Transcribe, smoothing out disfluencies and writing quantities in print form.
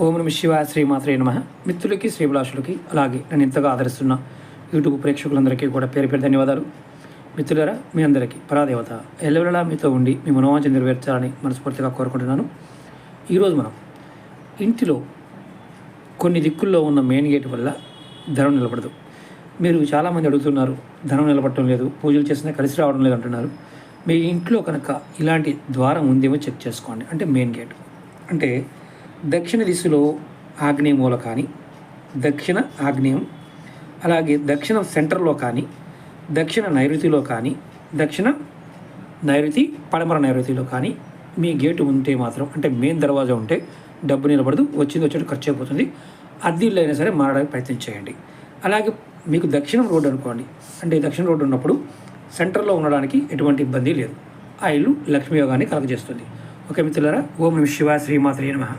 ఓం నమ శివాయ శ్రీమాత్రే నమః. మిత్రులకి శ్రీభిలాషులకి అలాగే నన్ను ఎంతగా ఆదరిస్తున్న యూట్యూబ్ ప్రేక్షకులందరికీ కూడా పేరు పేరు ధన్యవాదాలు. మిత్రులారా, మీ అందరికీ పరాదేవత ఎల్లవెల్లలా మీతో ఉండి మీ మనోవాంఛ నెరవేర్చాలని మనస్ఫూర్తిగా కోరుకుంటున్నాను. ఈరోజు మనం ఇంటిలో కొన్ని దిక్కుల్లో ఉన్న మెయిన్ గేట్ వల్ల ధనం నిలబడదు. మీరు చాలామంది అడుగుతున్నారు, ధనం నిలబడటం లేదు, పూజలు చేసినా కలిసి రావడం లేదు అంటున్నారు. మీ ఇంట్లో కనుక ఇలాంటి ద్వారం ఉందేమో చెక్ చేసుకోండి. అంటే మెయిన్ గేట్ అంటే దక్షిణ దిశలో ఆగ్నేయ మూల కానీ, దక్షిణ ఆగ్నేయం, అలాగే దక్షిణ సెంటర్లో కానీ, దక్షిణ నైరుతిలో కానీ, దక్షిణ నైరుతి పడమర నైరుతిలో కానీ మీ గేటు ఉంటే మాత్రం, అంటే మెయిన్ దర్వాజా ఉంటే డబ్బు నిలబడదు, వచ్చింది వచ్చేది ఖర్చు అయిపోతుంది. అద్దెళ్ళు అయినా సరే మారడానికి ప్రయత్నం చేయండి. అలాగే మీకు దక్షిణం రోడ్డు అనుకోండి, అంటే దక్షిణ రోడ్డు ఉన్నప్పుడు సెంటర్లో ఉండడానికి ఎటువంటి ఇబ్బంది లేదు. ఆ ఇల్లు లక్ష్మీ యోగాన్ని కలగజేస్తుంది. ఓకే మిత్రులారా, ఓం నమః శివాయ శ్రీమాత్రే నమః.